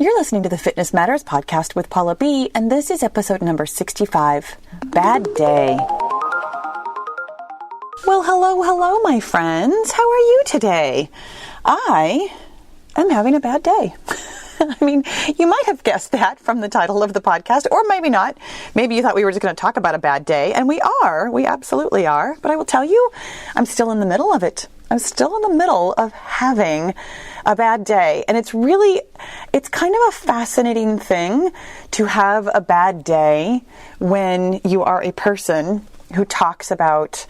You're listening to the Fitness Matters podcast with Paula B, and this is episode number 65, Bad Day. Well, hello, my friends. How are you today? I am having a bad day. I mean, you might have guessed that from the title of the podcast, or maybe not. Maybe you thought we were just going to talk about a bad day, and we are. We absolutely are. But I will tell you, I'm still in the middle of it. I'm still in the middle of having a bad day. And it's kind of a fascinating thing to have a bad day when you are a person who talks about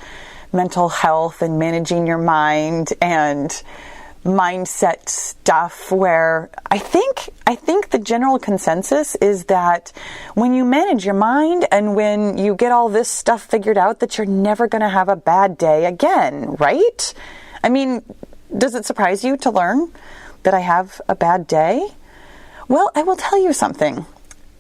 mental health and managing your mind and mindset stuff, where I think the general consensus is that when you manage your mind and when you get all this stuff figured out, that you're never going to have a bad day again, right? I mean, does it surprise you to learn that I have a bad day? Well, I will tell you something.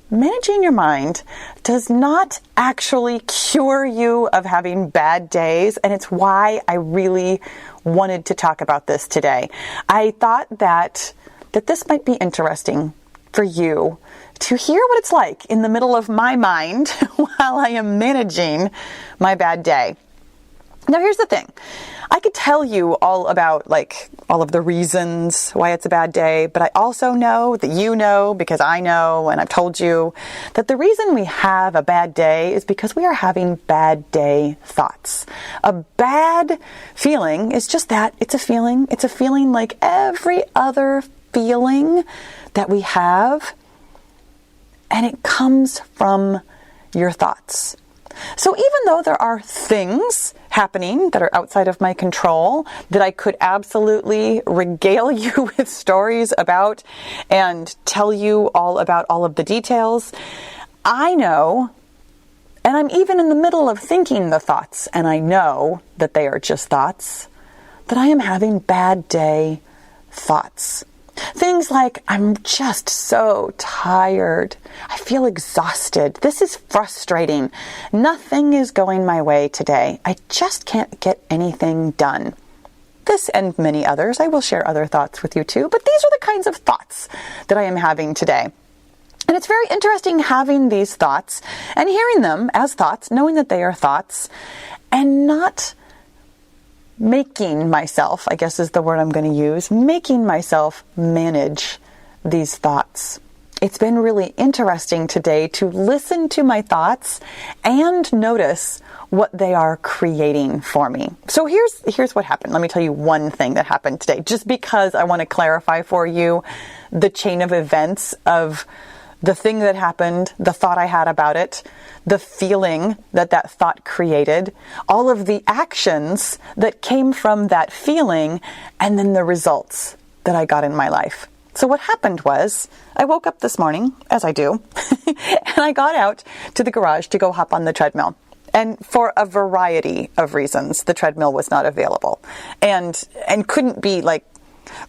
Managing your mind does not actually cure you of having bad days, and it's why I really wanted to talk about this today. I thought that this might be interesting for you to hear what it's like in the middle of my mind while I am managing my bad day. Now, here's the thing. I could tell you all about all of the reasons why it's a bad day, but I also know that you know, because I know, and I've told you, that the reason we have a bad day is because we are having bad day thoughts. A bad feeling is just that. It's a feeling. It's a feeling like every other feeling that we have, and it comes from your thoughts. So even though there are things happening that are outside of my control that I could absolutely regale you with stories about and tell you all about all of the details, I know, and I'm even in the middle of thinking the thoughts, and I know that they are just thoughts, that I am having bad day thoughts. Things like, I'm just so tired. I feel exhausted. This is frustrating. Nothing is going my way today. I just can't get anything done. This and many others. I will share other thoughts with you too, but these are the kinds of thoughts that I am having today. And it's very interesting having these thoughts and hearing them as thoughts, knowing that they are thoughts, and not making myself, I guess is the word I'm going to use, making myself manage these thoughts. It's been really interesting today to listen to my thoughts and notice what they are creating for me. So here's what happened. Let me tell you one thing that happened today, just because I want to clarify for you the chain of events of the thing that happened, the thought I had about it, the feeling that thought created, all of the actions that came from that feeling, and then the results that I got in my life. So what happened was, I woke up this morning, as I do, and I got out to the garage to go hop on the treadmill. And for a variety of reasons, the treadmill was not available and couldn't be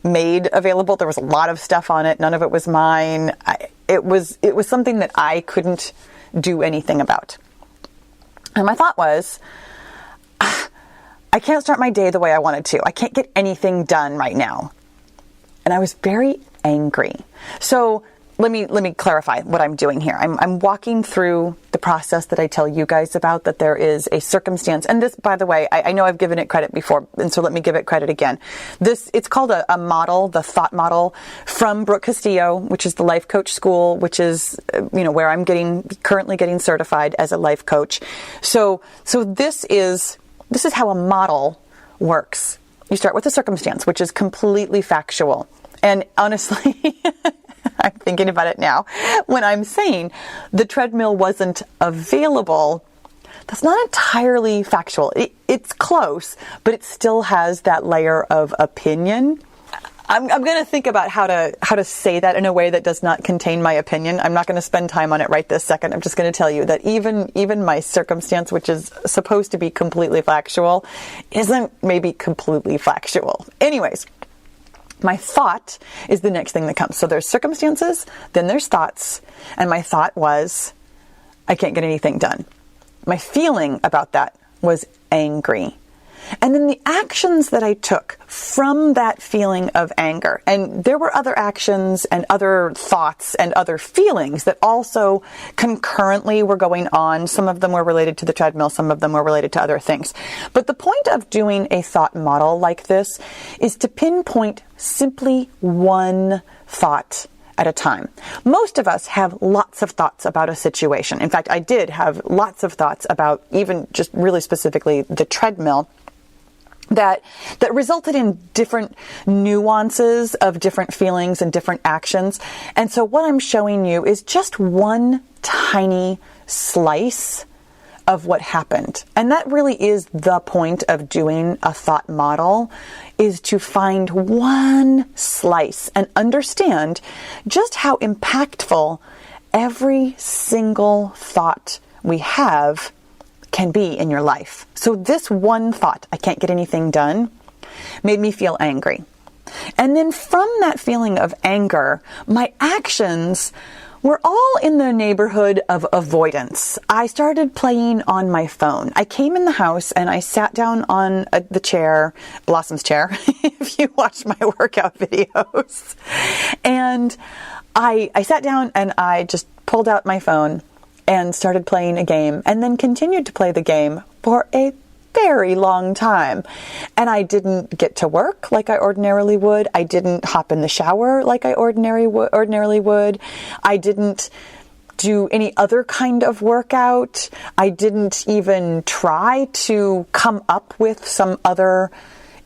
made available. There was a lot of stuff on it. None of it was mine. It was something that I couldn't do anything about. And my thought was, I can't start my day the way I wanted to. I can't get anything done right now. And I was very angry. So let me clarify what I'm doing here. I'm walking through the process that I tell you guys about, that there is a circumstance. And this, by the way, I know I've given it credit before, and so let me give it credit again. It's called a model, the thought model from Brooke Castillo, which is the life coach school, which is, where I'm currently getting certified as a life coach. So this is how a model works. You start with a circumstance, which is completely factual. And honestly, I'm thinking about it now. When I'm saying the treadmill wasn't available, that's not entirely factual. It's close, but it still has that layer of opinion. I'm going to think about how to say that in a way that does not contain my opinion. I'm not going to spend time on it right this second. I'm just going to tell you that even my circumstance, which is supposed to be completely factual, isn't maybe completely factual. Anyways, my thought is the next thing that comes. So there's circumstances, then there's thoughts, and my thought was, I can't get anything done. My feeling about that was angry. And then the actions that I took from that feeling of anger, and there were other actions and other thoughts and other feelings that also concurrently were going on. Some of them were related to the treadmill, some of them were related to other things. But the point of doing a thought model like this is to pinpoint simply one thought at a time. Most of us have lots of thoughts about a situation. In fact, I did have lots of thoughts about even just really specifically the treadmill that resulted in different nuances of different feelings and different actions. And so what I'm showing you is just one tiny slice of what happened. And that really is the point of doing a thought model, is to find one slice and understand just how impactful every single thought we have can be in your life. So this one thought, I can't get anything done, made me feel angry. And then from that feeling of anger, my actions were all in the neighborhood of avoidance. I started playing on my phone. I came in the house and I sat down on the chair, Blossom's chair, if you watch my workout videos. And I sat down and I just pulled out my phone and started playing a game, and then continued to play the game for a very long time. And I didn't get to work like I ordinarily would. I didn't hop in the shower like I ordinarily would. I didn't do any other kind of workout. I didn't even try to come up with some other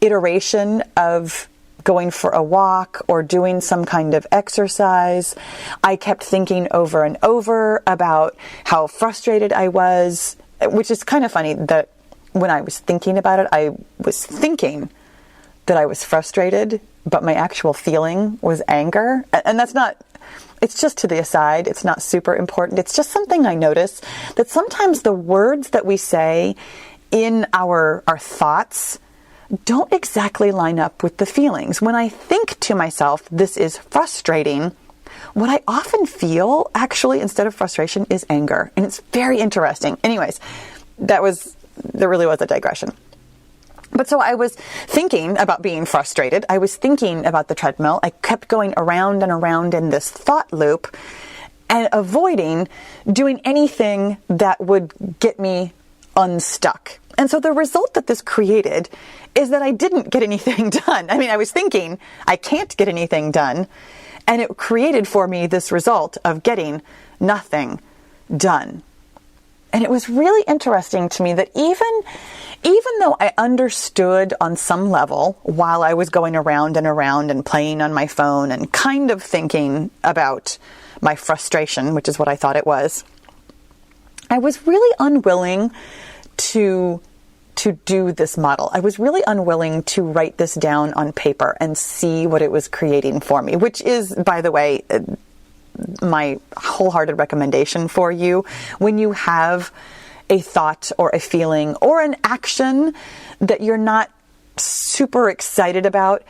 iteration of going for a walk or doing some kind of exercise. I kept thinking over and over about how frustrated I was, which is kind of funny that when I was thinking about it, I was thinking that I was frustrated, but my actual feeling was anger. And that's not, it's just to the aside. It's not super important. It's just something I notice, that sometimes the words that we say in our thoughts don't exactly line up with the feelings. When I think to myself, this is frustrating, what I often feel actually instead of frustration is anger. And it's very interesting. Anyways, there really was a digression. But so I was thinking about being frustrated. I was thinking about the treadmill. I kept going around and around in this thought loop and avoiding doing anything that would get me unstuck. And so the result that this created is that I didn't get anything done. I mean, I was thinking I can't get anything done, and it created for me this result of getting nothing done. And it was really interesting to me that even though I understood on some level while I was going around and around and playing on my phone and kind of thinking about my frustration, which is what I thought it was, I was really unwilling to do this model. I was really unwilling to write this down on paper and see what it was creating for me, which is, by the way, my wholehearted recommendation for you. When you have a thought or a feeling or an action that you're not super excited about,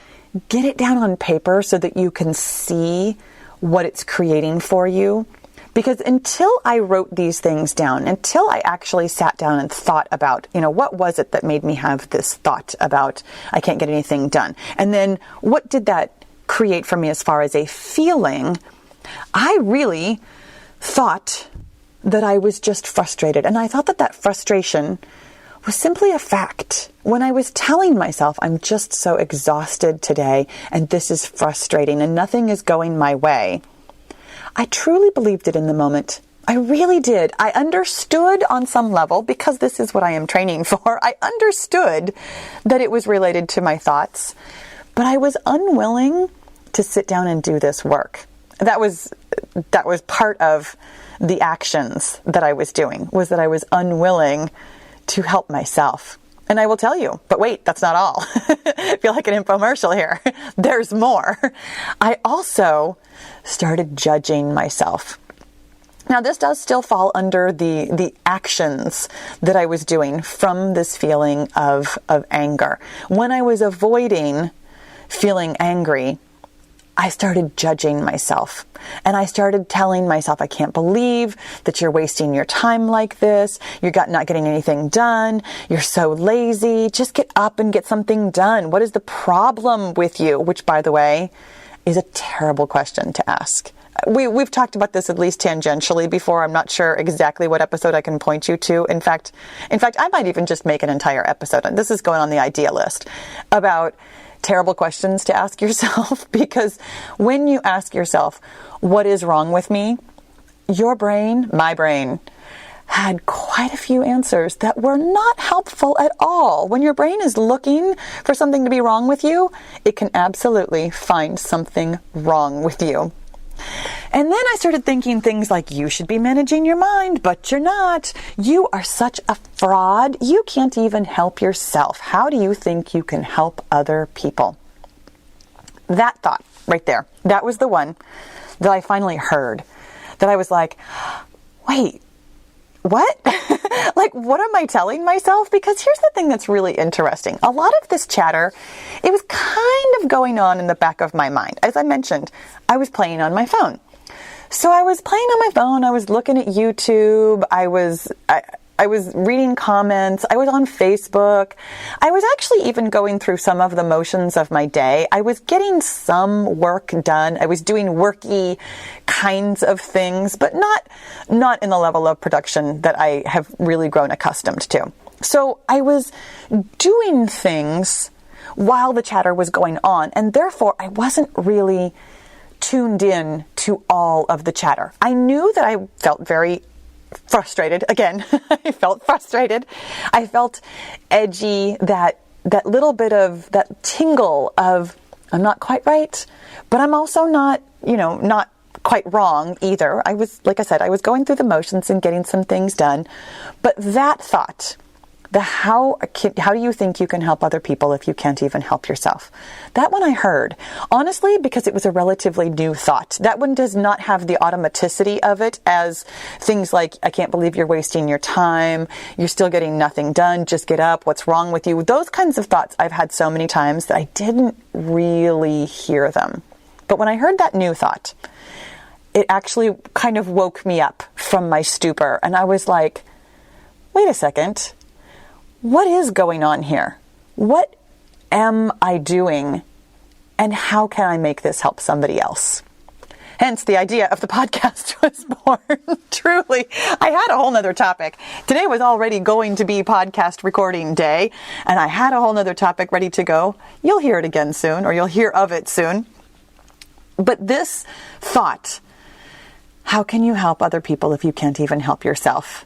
get it down on paper so that you can see what it's creating for you. Because until I wrote these things down, until I actually sat down and thought about, what was it that made me have this thought about I can't get anything done? And then what did that create for me as far as a feeling? I really thought that I was just frustrated. And I thought that frustration was simply a fact. When I was telling myself, I'm just so exhausted today and this is frustrating and nothing is going my way, I truly believed it in the moment. I really did. I understood on some level, because this is what I am training for, I understood that it was related to my thoughts, but I was unwilling to sit down and do this work. That was part of the actions that I was doing, was that I was unwilling to help myself. And I will tell you, but wait, that's not all. I feel like an infomercial here. There's more. I also started judging myself. Now, this does still fall under the actions that I was doing from this feeling of anger. When I was avoiding feeling angry, I started judging myself. And I started telling myself, I can't believe that you're wasting your time like this. You're not getting anything done. You're so lazy. Just get up and get something done. What is the problem with you? Which, by the way, is a terrible question to ask. We've talked about this at least tangentially before. I'm not sure exactly what episode I can point you to. In fact, I might even just make an entire episode, and this is going on the idea list, about terrible questions to ask yourself. Because when you ask yourself, what is wrong with me? Your brain, my brain, had quite a few answers that were not helpful at all. When your brain is looking for something to be wrong with you, it can absolutely find something wrong with you. And then I started thinking things like, you should be managing your mind, but you're not. You are such a fraud. You can't even help yourself. How do you think you can help other people? That thought right there, that was the one that I finally heard, that I was like, wait, what? Like, what am I telling myself? Because here's the thing that's really interesting. A lot of this chatter, it was kind of going on in the back of my mind. As I mentioned, I was playing on my phone. So I was playing on my phone. I was looking at YouTube. I was reading comments. I was on Facebook. I was actually even going through some of the motions of my day. I was getting some work done. I was doing worky kinds of things, but not in the level of production that I have really grown accustomed to. So I was doing things while the chatter was going on, and therefore I wasn't really tuned in to all of the chatter. I knew that I felt very frustrated. Again, I felt frustrated. I felt edgy, that little bit of that tingle of, I'm not quite right, but I'm also not quite wrong either. I was, like I said, I was going through the motions and getting some things done. But that thought, how do you think you can help other people if you can't even help yourself? That one I heard, honestly, because it was a relatively new thought. That one does not have the automaticity of it as things like, I can't believe you're wasting your time. You're still getting nothing done. Just get up. What's wrong with you? Those kinds of thoughts I've had so many times that I didn't really hear them. But when I heard that new thought, it actually kind of woke me up from my stupor. And I was like, wait a second. What is going on here? What am I doing? And how can I make this help somebody else? Hence, the idea of the podcast was born. Truly, I had a whole nother topic. Today was already going to be podcast recording day, and I had a whole nother topic ready to go. You'll hear it again soon, or you'll hear of it soon. But this thought, how can you help other people if you can't even help yourself,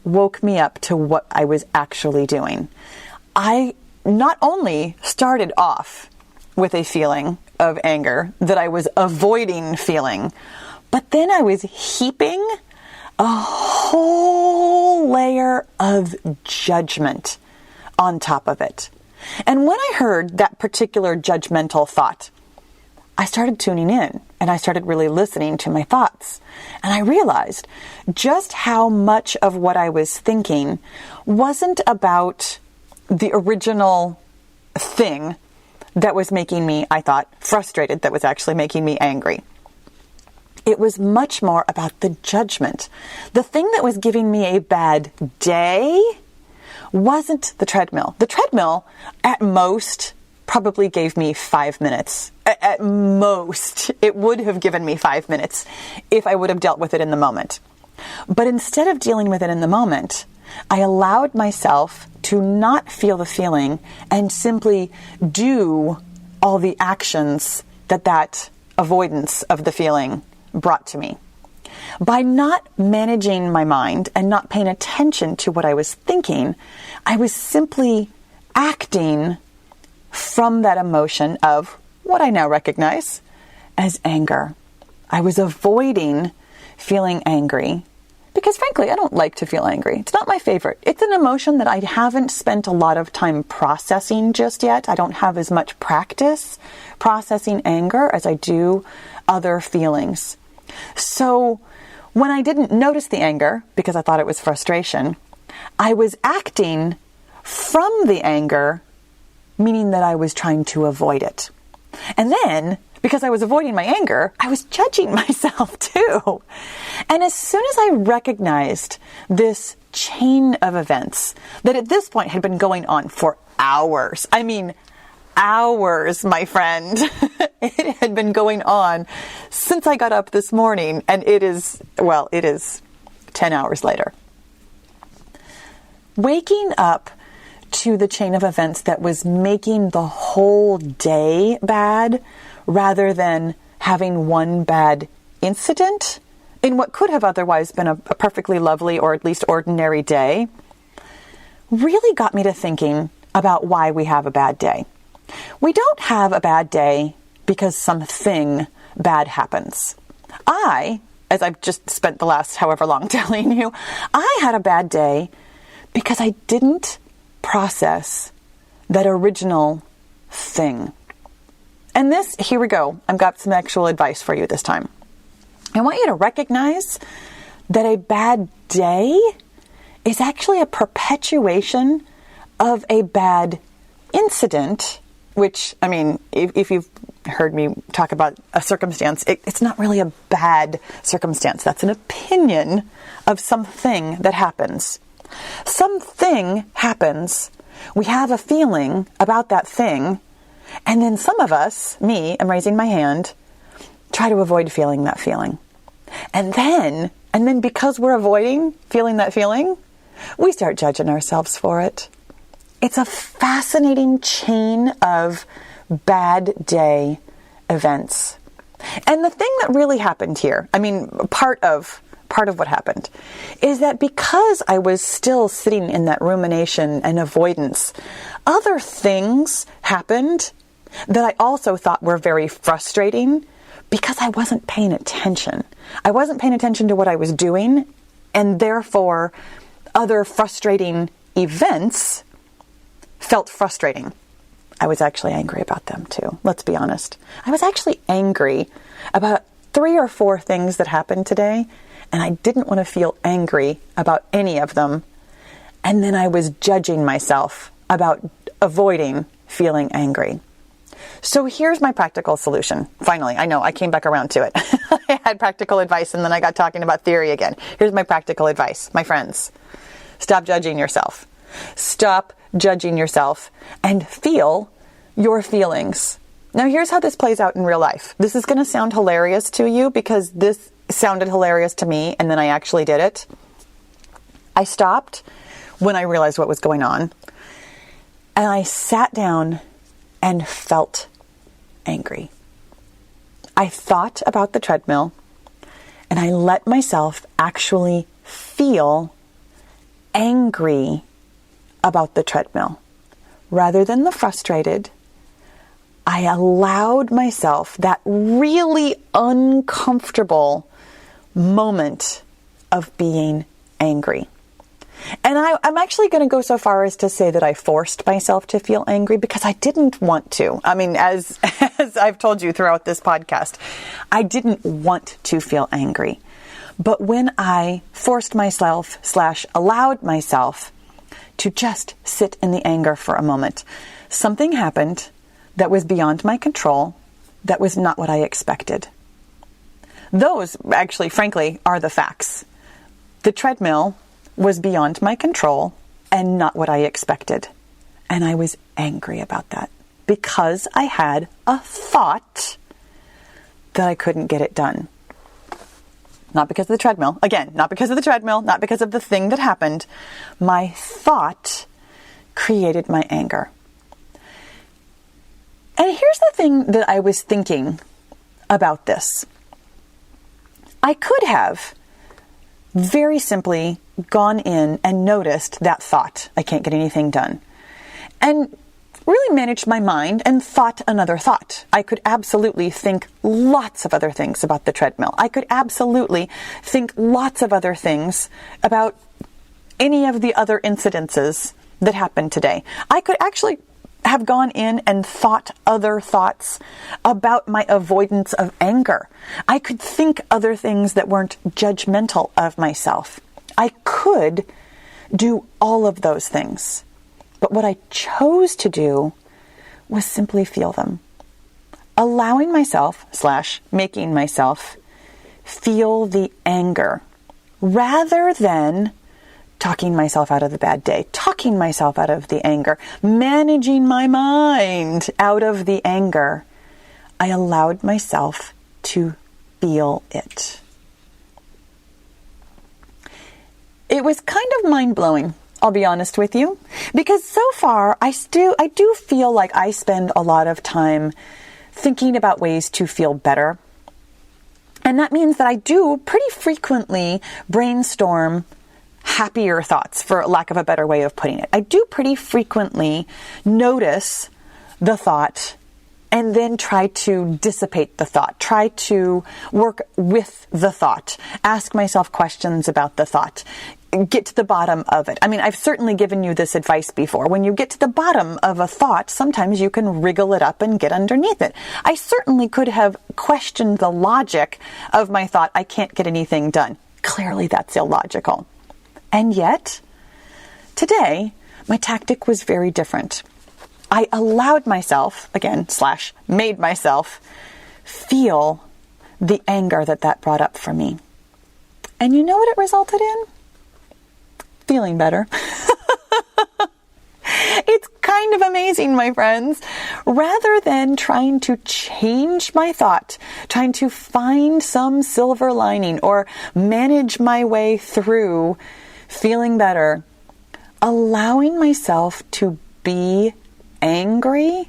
woke me up to what I was actually doing. I not only started off with a feeling of anger that I was avoiding feeling, but then I was heaping a whole layer of judgment on top of it. And when I heard that particular judgmental thought, I started tuning in and I started really listening to my thoughts. And I realized just how much of what I was thinking wasn't about the original thing that was making me, I thought, frustrated, that was actually making me angry. It was much more about the judgment. The thing that was giving me a bad day wasn't the treadmill. The treadmill, at most, probably gave me 5 minutes. At most, it would have given me 5 minutes if I would have dealt with it in the moment. But instead of dealing with it in the moment, I allowed myself to not feel the feeling and simply do all the actions that avoidance of the feeling brought to me. By not managing my mind and not paying attention to what I was thinking, I was simply acting from that emotion of what I now recognize as anger. I was avoiding feeling angry because, frankly, I don't like to feel angry. It's not my favorite. It's an emotion that I haven't spent a lot of time processing just yet. I don't have as much practice processing anger as I do other feelings. So when I didn't notice the anger because I thought it was frustration, I was acting from the anger, meaning that I was trying to avoid it. And then, because I was avoiding my anger, I was judging myself too. And as soon as I recognized this chain of events that at this point had been going on for hours, I mean, hours, my friend. It had been going on since I got up this morning, and it is 10 hours later. Waking up to the chain of events that was making the whole day bad, rather than having one bad incident in what could have otherwise been a perfectly lovely or at least ordinary day, really got me to thinking about why we have a bad day. We don't have a bad day because something bad happens. As I've just spent the last however long telling you, I had a bad day because I didn't process that original thing. And here we go. I've got some actual advice for you this time. I want you to recognize that a bad day is actually a perpetuation of a bad incident, which, I mean, if you've heard me talk about a circumstance, it's not really a bad circumstance. That's an opinion of something that happens. Something happens. We have a feeling about that thing. And then some of us, me, I'm raising my hand, try to avoid feeling that feeling. And then because we're avoiding feeling that feeling, we start judging ourselves for it. It's a fascinating chain of bad day events. And the thing that really happened here, I mean, part of what happened is that because I was still sitting in that rumination and avoidance, other things happened that I also thought were very frustrating because I wasn't paying attention. I wasn't paying attention to what I was doing, and therefore other frustrating events felt frustrating. I was actually angry about them too. Let's be honest. I was actually angry about 3 or 4 things that happened today, and I didn't want to feel angry about any of them. And then I was judging myself about avoiding feeling angry. So here's my practical solution. Finally, I know I came back around to it. I had practical advice and then I got talking about theory again. Here's my practical advice, my friends. Stop judging yourself. Stop judging yourself and feel your feelings. Now here's how this plays out in real life. This is going to sound hilarious to you because this sounded hilarious to me and then I actually did it. I stopped when I realized what was going on and I sat down and felt angry. I thought about the treadmill and I let myself actually feel angry about the treadmill. Rather than the frustrated, I allowed myself that really uncomfortable moment of being angry. And I'm actually going to go so far as to say that I forced myself to feel angry because I didn't want to. I mean, as I've told you throughout this podcast, I didn't want to feel angry. But when I forced myself / allowed myself to just sit in the anger for a moment, something happened that was beyond my control, that was not what I expected. Those actually, frankly, are the facts. The treadmill was beyond my control and not what I expected. And I was angry about that because I had a thought that I couldn't get it done. Not because of the treadmill. Again, not because of the treadmill, not because of the thing that happened. My thought created my anger. And here's the thing that I was thinking about this. I could have very simply gone in and noticed that thought, I can't get anything done, and really managed my mind and thought another thought. I could absolutely think lots of other things about the treadmill. I could absolutely think lots of other things about any of the other incidences that happened today. I could actually have gone in and thought other thoughts about my avoidance of anger. I could think other things that weren't judgmental of myself. I could do all of those things. But what I chose to do was simply feel them. allowing myself / making myself feel the anger rather than talking myself out of the bad day, talking myself out of the anger, managing my mind out of the anger. I allowed myself to feel it. It was kind of mind-blowing, I'll be honest with you, because so far I do feel like I spend a lot of time thinking about ways to feel better. And that means that I do pretty frequently brainstorm happier thoughts, for lack of a better way of putting it. I do pretty frequently notice the thought and then try to dissipate the thought, try to work with the thought, ask myself questions about the thought, get to the bottom of it. I mean, I've certainly given you this advice before. When you get to the bottom of a thought, sometimes you can wriggle it up and get underneath it. I certainly could have questioned the logic of my thought, I can't get anything done. Clearly that's illogical. And yet, today, my tactic was very different. I allowed myself, again, / made myself, feel the anger that brought up for me. And you know what it resulted in? Feeling better. It's kind of amazing, my friends. Rather than trying to change my thought, trying to find some silver lining or manage my way through feeling better, allowing myself to be angry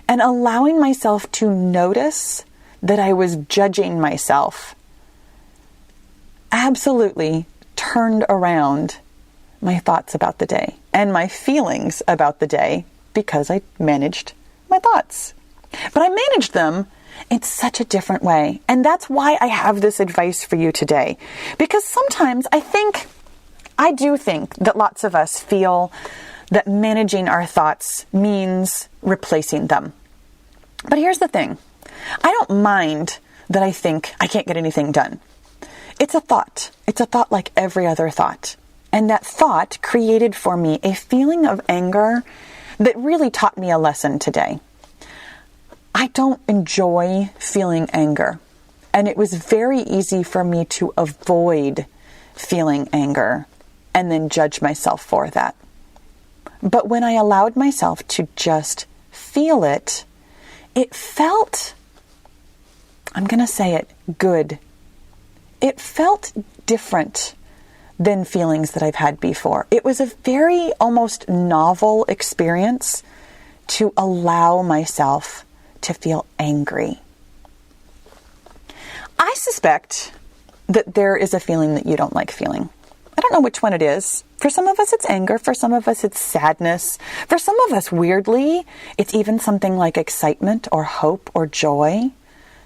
and allowing myself to notice that I was judging myself absolutely turned around my thoughts about the day and my feelings about the day because I managed my thoughts. But I managed them in such a different way. And that's why I have this advice for you today. Because sometimes I do think that lots of us feel that managing our thoughts means replacing them. But here's the thing. I don't mind that I think I can't get anything done. It's a thought. It's a thought like every other thought. And that thought created for me a feeling of anger that really taught me a lesson today. I don't enjoy feeling anger. And it was very easy for me to avoid feeling anger and then judge myself for that. But when I allowed myself to just feel it, it felt, I'm going to say it, good. It felt different than feelings that I've had before. It was a very almost novel experience to allow myself to feel angry. I suspect that there is a feeling that you don't like feeling. I don't know which one it is. For some of us, it's anger. For some of us, it's sadness. For some of us, weirdly, it's even something like excitement or hope or joy,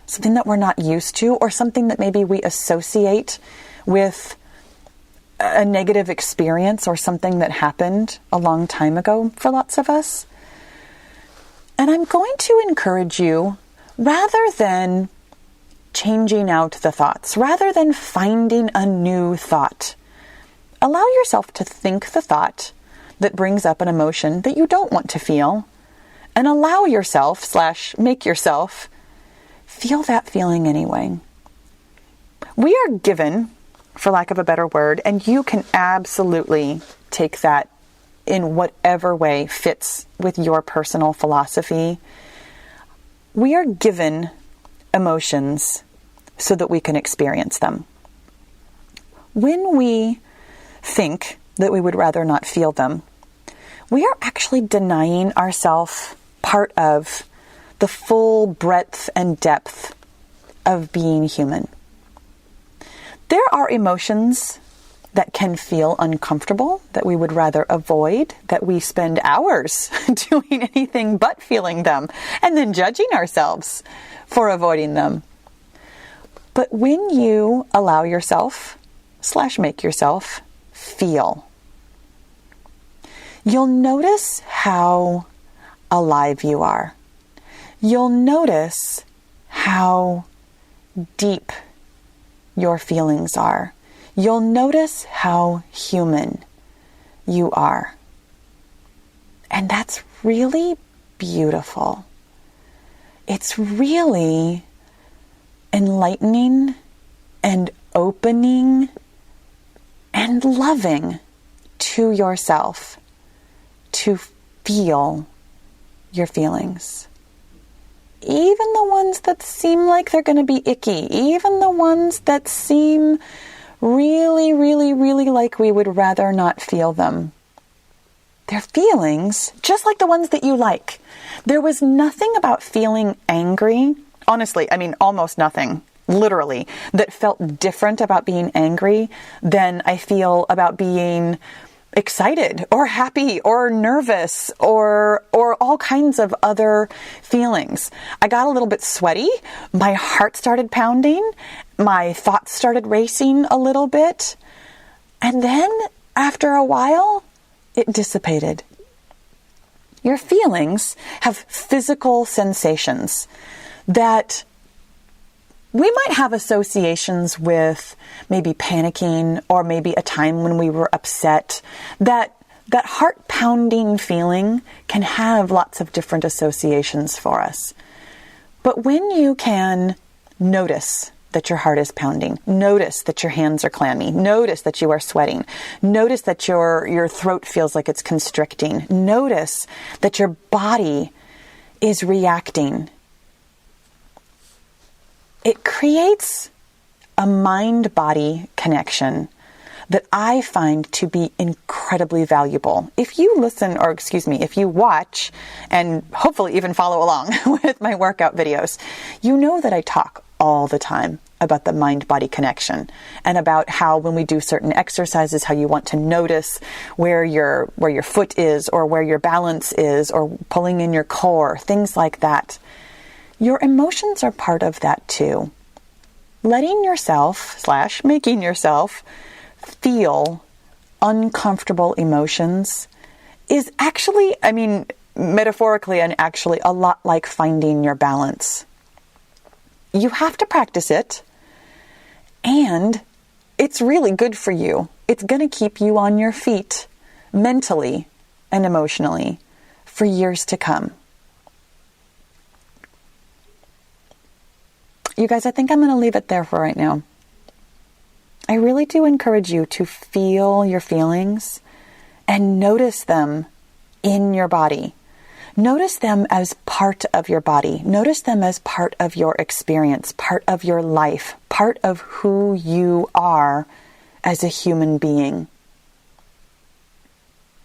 something that we're not used to, or something that maybe we associate with a negative experience or something that happened a long time ago for lots of us. And I'm going to encourage you, rather than changing out the thoughts, rather than finding a new thought, allow yourself to think the thought that brings up an emotion that you don't want to feel, and allow yourself / make yourself feel that feeling anyway. We are given, for lack of a better word, and you can absolutely take that in whatever way fits with your personal philosophy. We are given emotions so that we can experience them. When we think that we would rather not feel them, we are actually denying ourselves part of the full breadth and depth of being human. There are emotions that can feel uncomfortable, that we would rather avoid, that we spend hours doing anything but feeling them, and then judging ourselves for avoiding them. But when you allow yourself / make yourself feel, you'll notice how alive you are. You'll notice how deep your feelings are. You'll notice how human you are. And that's really beautiful. it's really enlightening and opening and loving to yourself to feel your feelings. Even the ones that seem like they're going to be icky, even the ones that seem really, really, really like we would rather not feel them. They're feelings, just like the ones that you like. There was nothing about feeling angry, honestly, almost nothing, literally, that felt different about being angry than I feel about being excited or happy or nervous or all kinds of other feelings. I got a little bit sweaty. My heart started pounding. My thoughts started racing a little bit. And then after a while, it dissipated. Your feelings have physical sensations that we might have associations with maybe panicking or maybe a time when we were upset. That heart pounding feeling can have lots of different associations for us. But when you can notice that your heart is pounding, notice that your hands are clammy, notice that you are sweating, notice that your throat feels like it's constricting, notice that your body is reacting, it creates a mind-body connection that I find to be incredibly valuable. If you if you watch and hopefully even follow along with my workout videos, you know that I talk all the time about the mind-body connection and about how when we do certain exercises, how you want to notice where your foot is or where your balance is or pulling in your core, things like that. Your emotions are part of that too. Letting yourself / making yourself feel uncomfortable emotions is actually, metaphorically and actually a lot like finding your balance. You have to practice it, and it's really good for you. It's going to keep you on your feet mentally and emotionally for years to come. You guys, I think I'm going to leave it there for right now. I really do encourage you to feel your feelings and notice them in your body. Notice them as part of your body. Notice them as part of your experience, part of your life, part of who you are as a human being.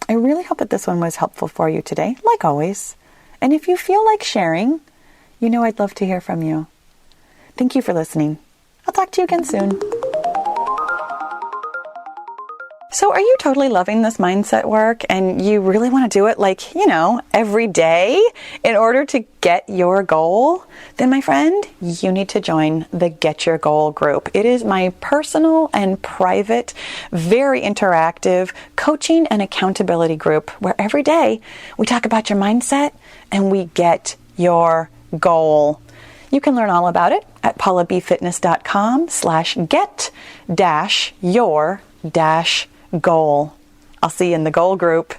I really hope that this one was helpful for you today, like always. And if you feel like sharing, I'd love to hear from you. Thank you for listening. I'll talk to you again soon. So are you totally loving this mindset work and you really want to do it every day in order to get your goal? Then my friend, you need to join the Get Your Goal group. It is my personal and private, very interactive coaching and accountability group where every day we talk about your mindset and we get your goal. You can learn all about it at paulabfitness.com/get-your-goal. I'll see you in the goal group.